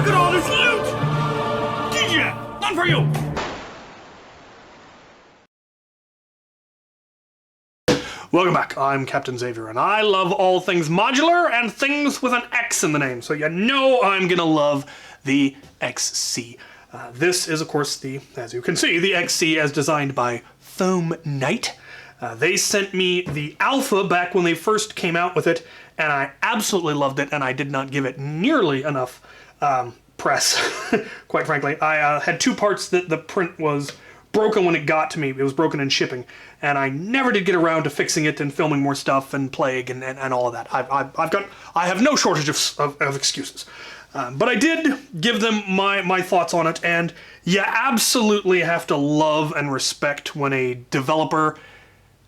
Look at all this loot! DJ, none for you! Welcome back, I'm Captain Xavier, and I love all things modular and things with an X in the name, so you know I'm gonna love the XC. This is, of course, as you can see, the XC as designed by Foam Knight. They sent me the alpha back when they first came out with it, and I absolutely loved it, and I did not give it nearly enough press, quite frankly. I had two parts that the print was broken when it got to me. It was broken in shipping, and I never did get around to fixing it and filming more stuff and Plague and all of that. I have no shortage of excuses. But I did give them my thoughts on it, and you absolutely have to love and respect when a developer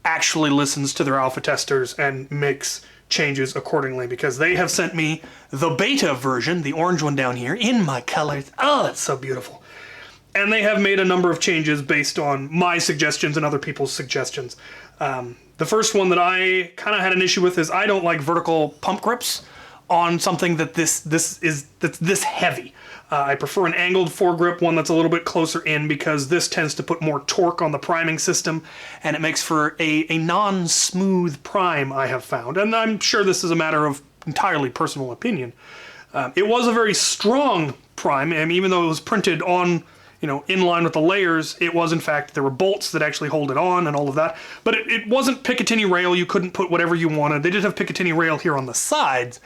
actually listens to their alpha testers and makes changes accordingly, because they have sent me the beta version, the orange one down here, in my colors. Oh, it's so beautiful. And they have made a number of changes based on my suggestions and other people's suggestions. The first one that I kind of had an issue with is I don't like vertical pump grips on something that's this heavy. I prefer an angled foregrip, one that's a little bit closer in, because this tends to put more torque on the priming system, and it makes for a non-smooth prime, I have found. And I'm sure this is a matter of entirely personal opinion. It was a very strong prime, and even though it was printed on, in line with the layers, it was in fact, there were bolts that actually hold it on and all of that. But it wasn't Picatinny rail, you couldn't put whatever you wanted. They did have Picatinny rail here on the sides,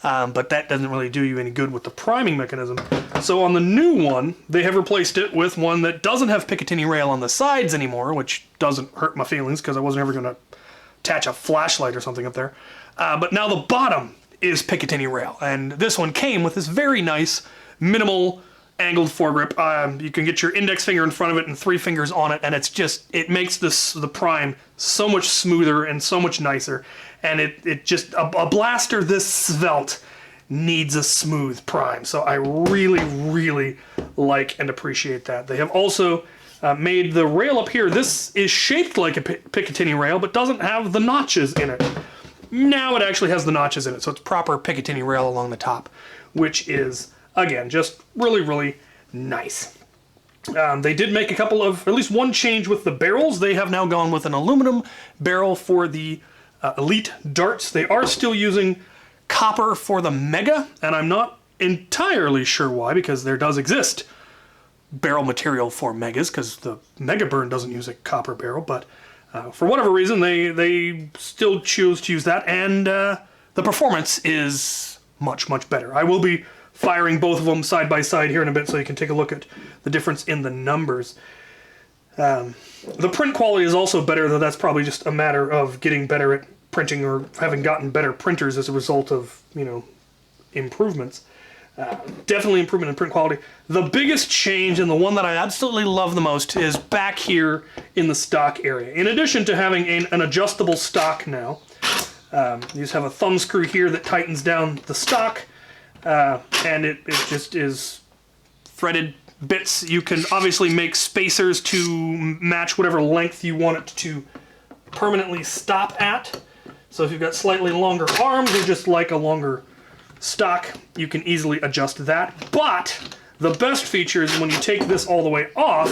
but that doesn't really do you any good with the priming mechanism. So on the new one, they have replaced it with one that doesn't have Picatinny rail on the sides anymore, which doesn't hurt my feelings because I wasn't ever going to attach a flashlight or something up there. But now the bottom is Picatinny rail, and this one came with this very nice, minimal, angled foregrip. You can get your index finger in front of it and 3 fingers on it, and it makes the prime so much smoother and so much nicer. And it just, a blaster this svelte needs a smooth prime. So I really, really like and appreciate that. They have also made the rail up here. This is shaped like a Picatinny rail, but doesn't have the notches in it. Now it actually has the notches in it, so it's proper Picatinny rail along the top, which is, again, just really, really nice. They did make at least one change with the barrels. They have now gone with an aluminum barrel for the Elite darts. They are still using copper for the Mega, and I'm not entirely sure why, because there does exist barrel material for Megas, because the Mega Burn doesn't use a copper barrel, but for whatever reason, they still choose to use that, and the performance is much, much better. I will be firing both of them side by side here in a bit so you can take a look at the difference in the numbers. The print quality is also better, though that's probably just a matter of getting better at printing or having gotten better printers as a result of, improvements. Definitely improvement in print quality. The biggest change, and the one that I absolutely love the most, is back here in the stock area. In addition to having an adjustable stock now, you just have a thumb screw here that tightens down the stock, and it just is threaded bits. You can obviously make spacers to match whatever length you want it to permanently stop at. So if you've got slightly longer arms or just like a longer stock, you can easily adjust that. But the best feature is when you take this all the way off,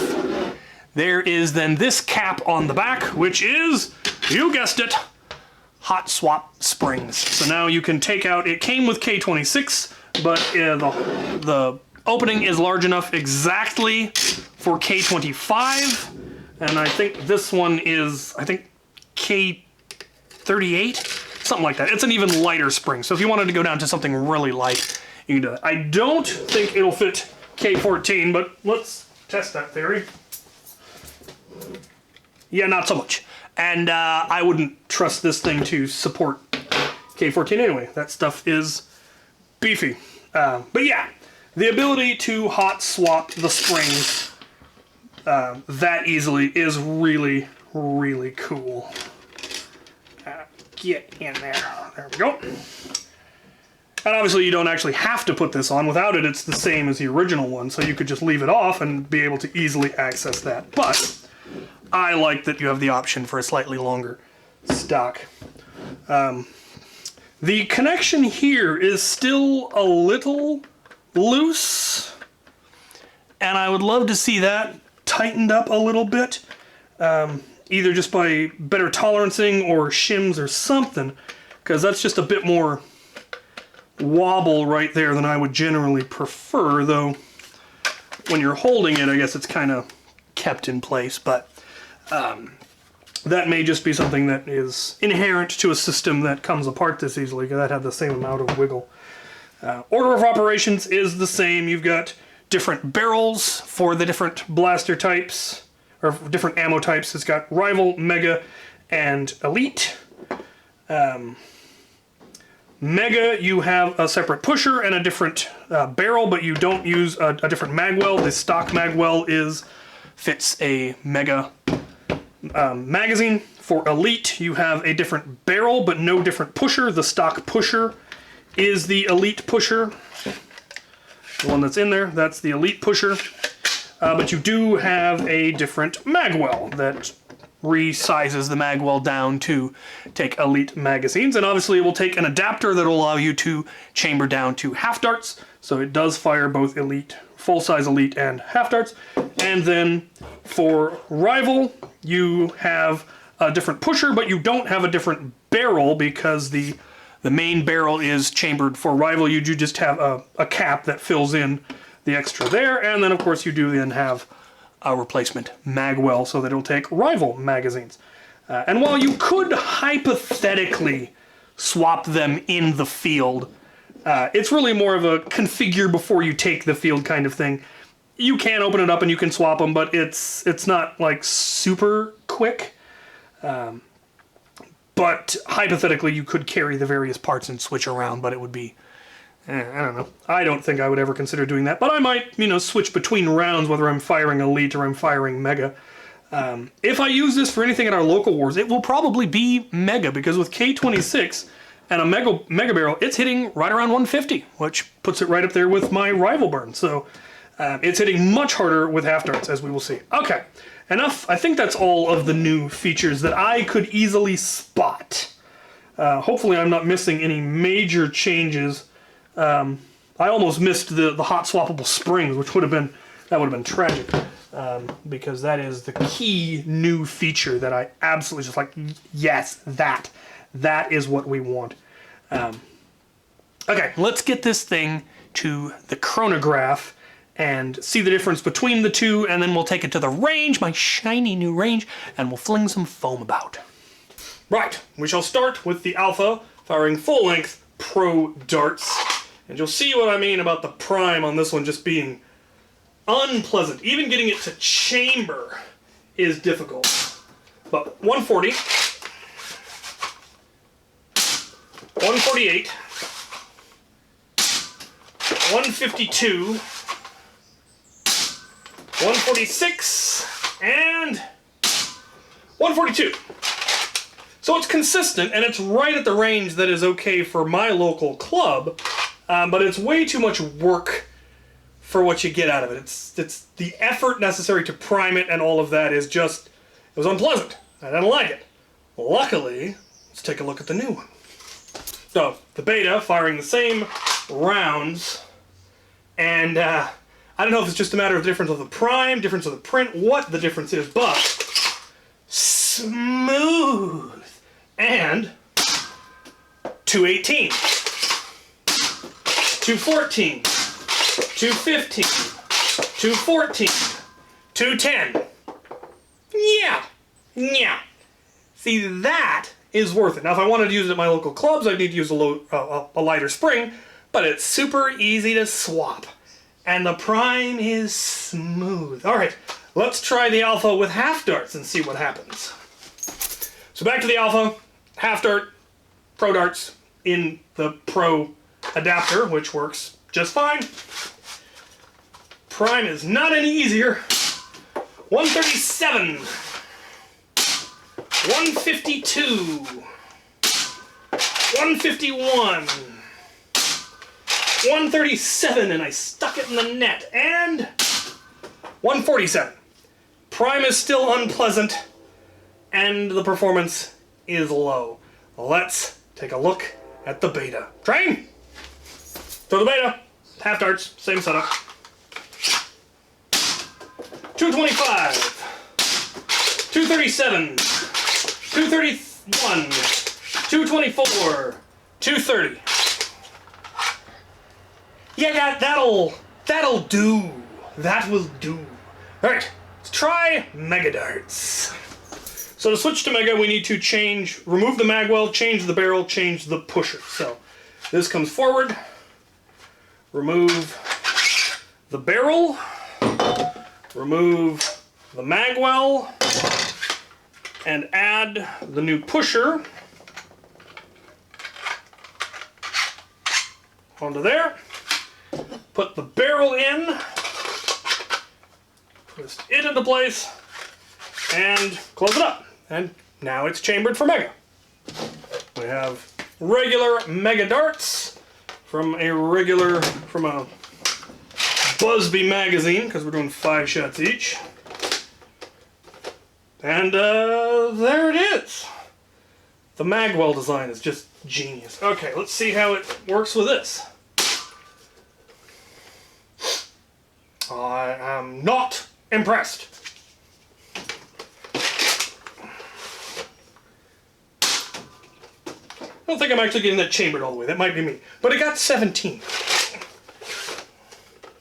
there is then this cap on the back, which is, you guessed it, hot swap springs. So now you can take out, it came with K26, but the opening is large enough exactly for K25, and I think this one is, K38, something like that. It's an even lighter spring, so if you wanted to go down to something really light, you can do that. I don't think it'll fit K14, but let's test that theory. Yeah, not so much. And I wouldn't trust this thing to support K14 anyway. That stuff is beefy. But yeah, the ability to hot swap the springs that easily is really, really cool. Get in there. There we go. And obviously you don't actually have to put this on. Without it, it's the same as the original one, so you could just leave it off and be able to easily access that. But I like that you have the option for a slightly longer stock. The connection here is still a little loose, and I would love to see that tightened up a little bit, either just by better tolerancing or shims or something, because that's just a bit more wobble right there than I would generally prefer, though when you're holding it, I guess it's kind of kept in place, but that may just be something that is inherent to a system that comes apart this easily, because that had the same amount of wiggle. Order of operations is the same. You've got different barrels for the different blaster types, or different ammo types. It's got Rival, Mega, and Elite. Mega, you have a separate pusher and a different barrel, but you don't use a different magwell. The stock magwell fits a Mega magazine. For Elite, you have a different barrel, but no different pusher. The stock pusher is the Elite pusher. The one that's in there, that's the Elite pusher. But you do have a different magwell that resizes the magwell down to take Elite magazines, and obviously it will take an adapter that will allow you to chamber down to half darts, so it does fire both Elite, full-size Elite, and half darts. And then for Rival, you have a different pusher, but you don't have a different barrel because the main barrel is chambered. For Rival, you do just have a cap that fills in the extra there, and then of course you do then have a replacement magwell so that it'll take Rival magazines. And while you could hypothetically swap them in the field, it's really more of a configure before you take the field kind of thing. You can open it up and you can swap them, but it's not like super quick. But hypothetically you could carry the various parts and switch around, but it would be, I don't know. I don't think I would ever consider doing that, but I might, switch between rounds, whether I'm firing Elite or I'm firing Mega. If I use this for anything in our local wars, it will probably be Mega, because with K26 and a Mega Barrel, it's hitting right around 150, which puts it right up there with my Rival burn. So it's hitting much harder with half darts, as we will see. Okay, enough. I think that's all of the new features that I could easily spot. Hopefully I'm not missing any major changes. I almost missed the hot swappable springs, which would have been tragic, because that is the key new feature that I absolutely just like. Yes, that is what we want. Okay, let's get this thing to the chronograph and see the difference between the two, and then we'll take it to the range, my shiny new range, and we'll fling some foam about. Right, we shall start with the Alpha firing full-length pro darts. And you'll see what I mean about the prime on this one just being unpleasant. Even getting it to chamber is difficult. But 140, 148, 152, 146, and 142. So it's consistent, and it's right at the range that is okay for my local club. But it's way too much work for what you get out of it. It's the effort necessary to prime it and all of that is just, it was unpleasant. I didn't like it. Luckily, let's take a look at the new one. So, the Beta firing the same rounds, and I don't know if it's just a matter of difference of the prime, difference of the print, what the difference is, but smooth, and 218. 214, 215, 214, 210. Yeah. See, that is worth it. Now, if I wanted to use it at my local clubs, I'd need to use a lighter spring, but it's super easy to swap. And the prime is smooth. All right, let's try the Alpha with half darts and see what happens. So back to the Alpha, half dart, pro darts in the pro adapter, which works just fine. Prime is not any easier. 137, 152, 151, 137, and I stuck it in the net, and 147. Prime is still unpleasant, and the performance is low. Let's take a look at the Beta. Train! To the Beta. half darts, same setup. 225, 237, 231, 224, 230. Yeah, that'll do. That will do. All right, let's try Mega Darts. So to switch to Mega, we need to remove the magwell, change the barrel, change the pusher. So this comes forward, remove the barrel, remove the magwell, and add the new pusher onto there. Put the barrel in, twist it into place, and close it up. And now it's chambered for Mega. We have regular Mega Darts from a Busby magazine, because we're doing 5 shots each. And there it is. The magwell design is just genius. Okay, let's see how it works with this. I am not impressed. I don't think I'm actually getting that chambered all the way. That might be me. But it got 17.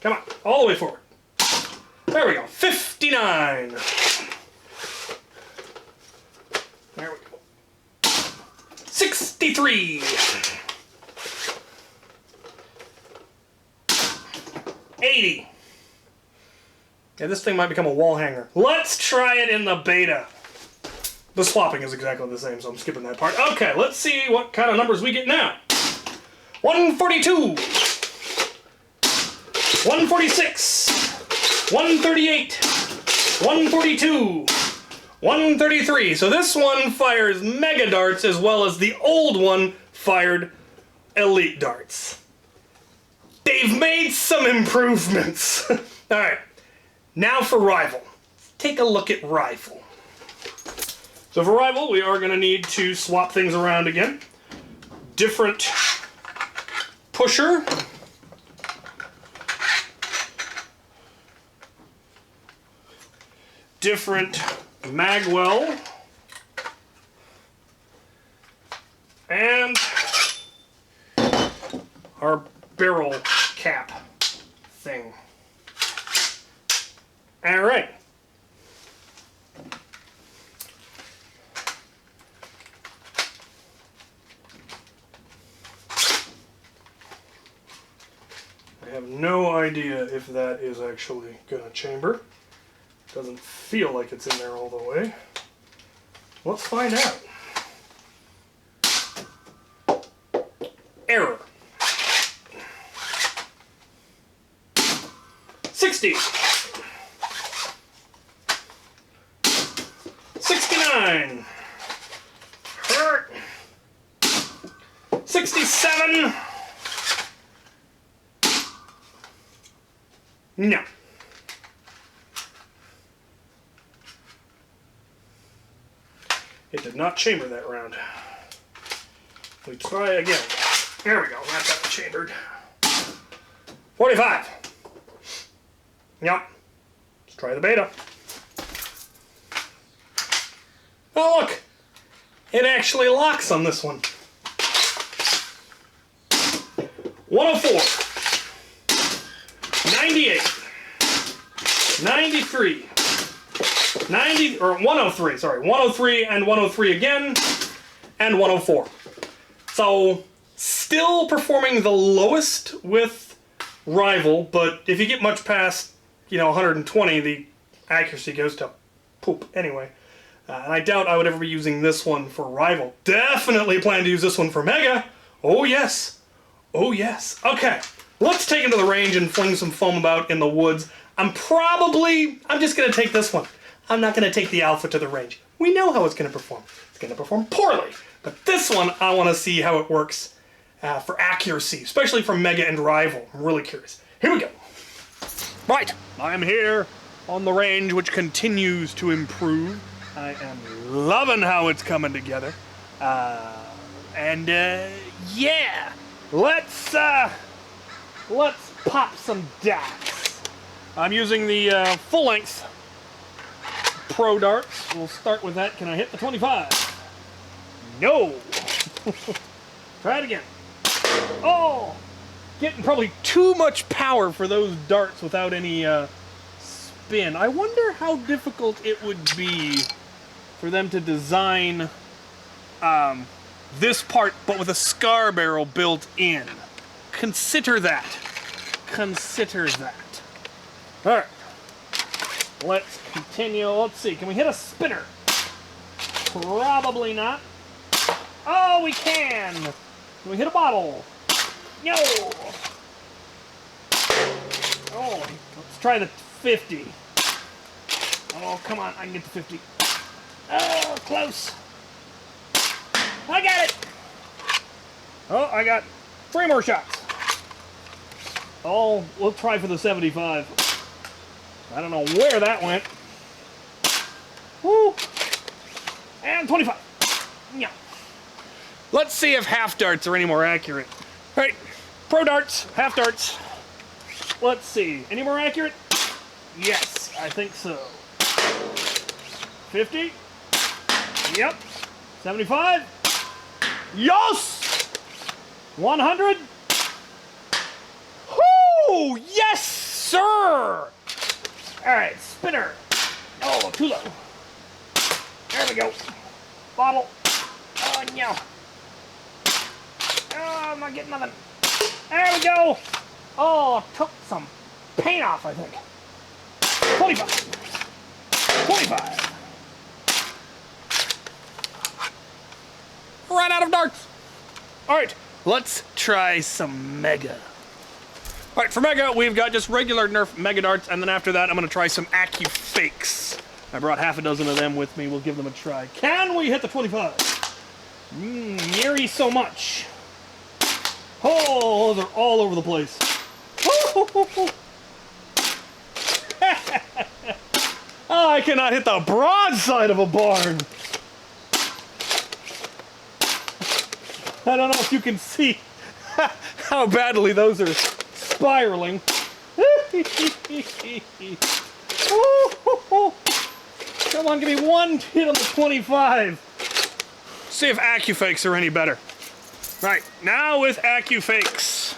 Come on, all the way forward. There we go, 59. There we go. 63. 80. Yeah, this thing might become a wall hanger. Let's try it in the beta. The swapping is exactly the same, so I'm skipping that part. Okay, let's see what kind of numbers we get now. 142. 146. 138. 142. 133. So this one fires Mega Darts as well as the old one fired Elite Darts. They've made some improvements. Alright, now for Rival. Take a look at Rival. So for Rival, we are going to need to swap things around again. Different pusher. Different magwell. And our barrel cap thing. All right. I have no idea if that is actually going to chamber. Doesn't feel like it's in there all the way. Let's find out. Error. 60. 69. Hurt. 67. No. It did not chamber that round. We try again. There we go, that got chambered. 45. Yep. Let's try the beta. Oh look! It actually locks on this one. 104. 98. 93. 103, sorry. 103 and 103 again. And 104. So, still performing the lowest with Rival, but if you get much past, 120, the accuracy goes to poop anyway. And I doubt I would ever be using this one for Rival. Definitely plan to use this one for Mega. Oh yes. Oh yes. Okay, let's take him to the range and fling some foam about in the woods. I'm just going to take this one. I'm not going to take the Alpha to the range. We know how it's going to perform. It's going to perform poorly. But this one, I want to see how it works for accuracy, especially for Mega and Rival. I'm really curious. Here we go. Right, I'm here on the range, which continues to improve. I am loving how it's coming together. Yeah, let's let's pop some darts. I'm using the full-length Pro darts. We'll start with that. Can I hit the 25? No. Try it again. Oh, getting probably too much power for those darts without any spin. I wonder how difficult it would be for them to design this part, but with a scar barrel built in. Consider that. Consider that. All right. Let's continue. Let's see. Can we hit a spinner? Probably not. Oh, we can. Can we hit a bottle? No. Oh, let's try the 50. Oh, come on. I can get the 50. Oh, close. I got it. Oh, I got 3 more shots. Oh, we'll try for the 75. I don't know where that went. Woo! And 25. Yeah. Let's see if half darts are any more accurate. All right, pro darts, half darts. Let's see. Any more accurate? Yes, I think so. 50. Yep. 75. Yes! 100. Whoo! Yes, sir! Alright, spinner. Oh, too low. There we go. Bottle. Oh, no. Oh, I'm not getting nothing. There we go. Oh, took some paint off, I think. 25. 25. Ran out of darts. Alright, let's try some Mega. Alright, for Mega, we've got just regular Nerf Mega Darts, and then after that, I'm going to try some Fakes. I brought half a dozen of them with me. We'll give them a try. Can we hit the 25? Neary so much. Oh, they're all over the place. Oh, I cannot hit the broadside of a barn. I don't know if you can see how badly those are spiraling. Come on, give me one hit on the 25. See if Fakes are any better. Right, now with Fakes.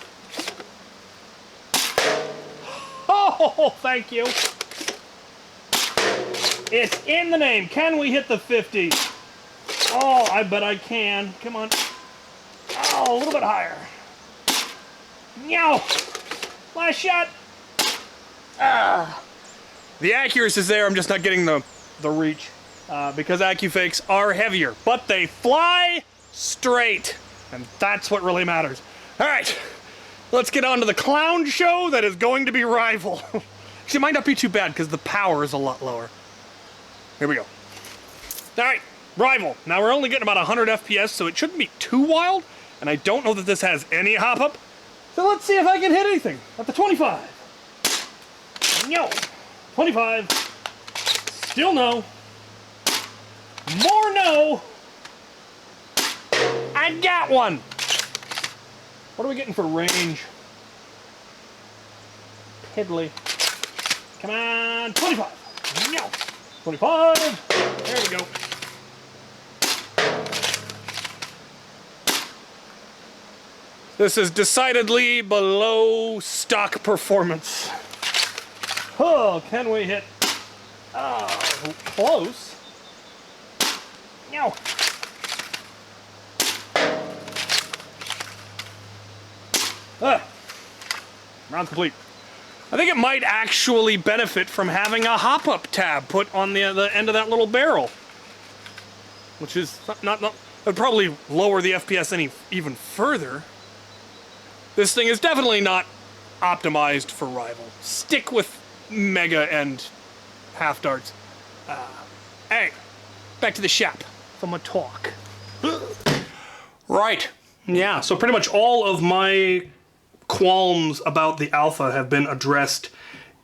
Oh, thank you. It's in the name. Can we hit the 50? Oh, I bet I can. Come on. Oh, a little bit higher. No. Last shot. The accuracy is there. I'm just not getting the reach because Fakes are heavier, but they fly straight, and that's what really matters. All right, let's get on to the clown show that is going to be Rival. Actually, it might not be too bad because the power is a lot lower. Here we go. All right, Rival. Now we're only getting about 100 FPS, so it shouldn't be too wild, and I don't know that this has any hop-up. So let's see if I can hit anything at the 25. No. 25. Still no. More no. I got one. What are we getting for range? Piddly. Come on. 25. No. 25. There we go. This is decidedly below stock performance. Oh, can we hit? Oh, close. No. Round complete. I think it might actually benefit from having a hop-up tab put on the end of that little barrel, which is not would probably lower the FPS even further. This thing is definitely not optimized for Rival. Stick with Mega and half darts. Hey, back to the shop for my talk. Right. Yeah, so pretty much all of my qualms about the alpha have been addressed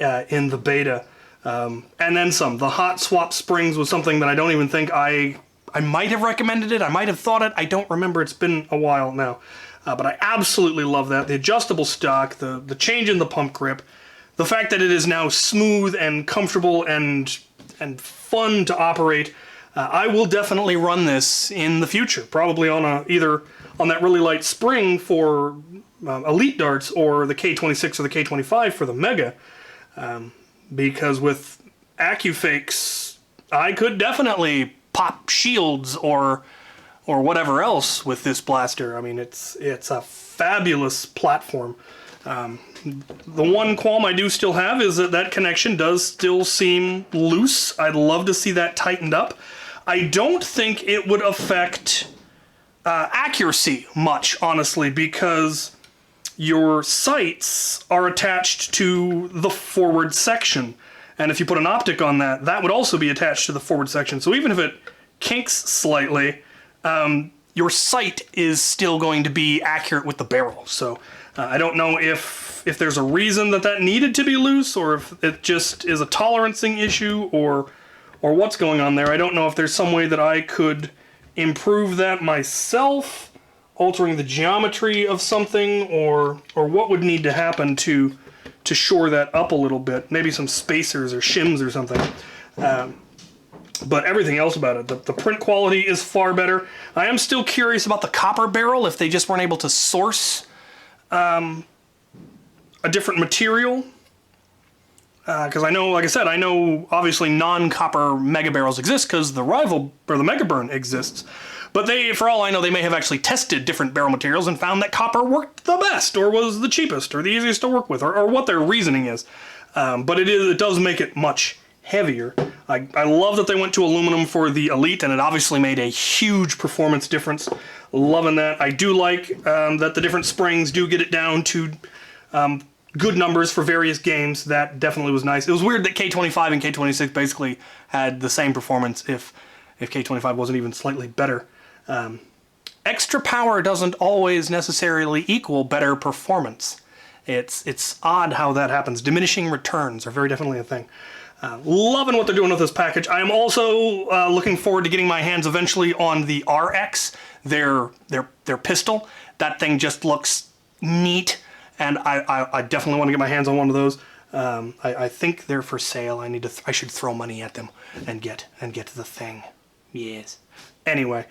in the beta. And then some. The hot swap springs was something that I don't even think I might have recommended it. I might have thought it. I don't remember. It's been a while now. But I absolutely love that. The adjustable stock, the change in the pump grip, the fact that it is now smooth and comfortable and fun to operate. I will definitely run this in the future, probably on either on that really light spring for elite darts or the K26 or the K25 for the Mega, because with AccuFakes, I could definitely pop shields or whatever else with this blaster. I mean, it's a fabulous platform. The one qualm I do still have is that connection does still seem loose. I'd love to see that tightened up. I don't think it would affect accuracy much, honestly, because your sights are attached to the forward section. And if you put an optic on that, that would also be attached to the forward section. So even if it kinks slightly, your sight is still going to be accurate with the barrel. So I don't know if there's a reason that needed to be loose, or if it just is a tolerancing issue, or what's going on there. I don't know if there's some way that I could improve that myself, altering the geometry of something, or what would need to happen to shore that up a little bit. Maybe some spacers or shims or something. But everything else about it, the print quality is far better. I am still curious about the copper barrel, if they just weren't able to source a different material. Because I know, like I said, I know obviously non-copper mega barrels exist because the rival, or the Mega Burn, exists. But they, for all I know, they may have actually tested different barrel materials and found that copper worked the best, or was the cheapest, or the easiest to work with, or what their reasoning is. But it does make it much heavier. I love that they went to aluminum for the Elite, and it obviously made a huge performance difference. Loving that. I do like that the different springs do get it down to good numbers for various games. That definitely was nice. It was weird that K25 and K26 basically had the same performance if K25 wasn't even slightly better. Extra power doesn't always necessarily equal better performance. It's odd how that happens. Diminishing returns are very definitely a thing. Loving what they're doing with this package. I am also looking forward to getting my hands eventually on the RX, their pistol. That thing just looks neat, and I definitely want to get my hands on one of those. I think they're for sale. I should throw money at them and get the thing. Yes. Anyway,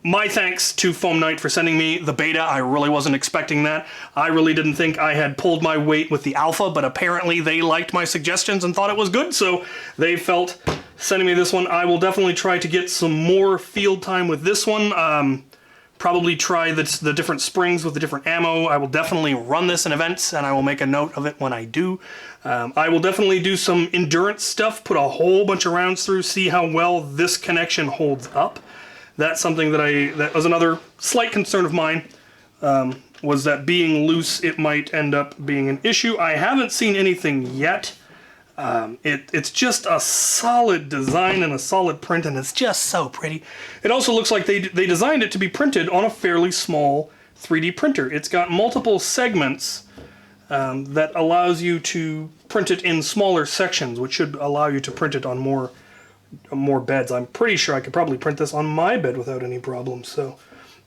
my thanks to Foam Knight for sending me the beta. I really wasn't expecting that. I really didn't think I had pulled my weight with the alpha, but apparently they liked my suggestions and thought it was good, so they felt sending me this one. I will definitely try to get some more field time with this one. Probably try the different springs with the different ammo. I will definitely run this in events, and I will make a note of it when I do. I will definitely do some endurance stuff, put a whole bunch of rounds through, see how well this connection holds up. That's something that was another slight concern of mine, was that being loose, it might end up being an issue. I haven't seen anything yet. It's just a solid design and a solid print, and it's just so pretty. It also looks like they designed it to be printed on a fairly small 3D printer. It's got multiple segments that allows you to print it in smaller sections, which should allow you to print it on more beds. I'm pretty sure I could probably print this on my bed without any problems, so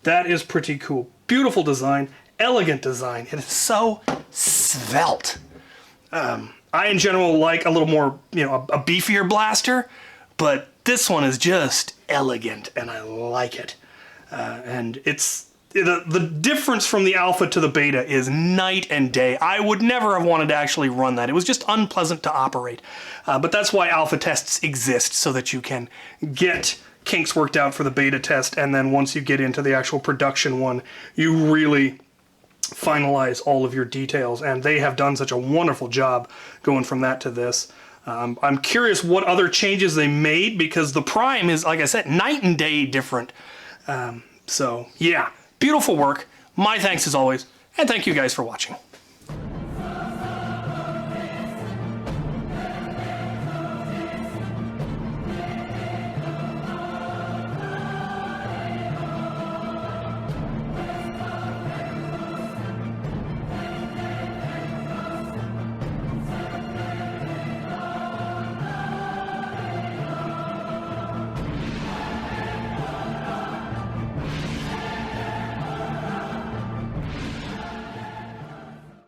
that is pretty cool. Beautiful design, elegant design. It is so svelte. I in general like a little more, a beefier blaster, but this one is just elegant, and I like it. And it's the difference from the alpha to the beta is night and day. I would never have wanted to actually run that. It was just unpleasant to operate. But that's why alpha tests exist, so that you can get kinks worked out for the beta test, and then once you get into the actual production one, you really finalize all of your details, and they have done such a wonderful job going from that to this. I'm curious what other changes they made, because the Prime is, like I said, night and day different. So yeah, beautiful work. My thanks as always, and thank you guys for watching.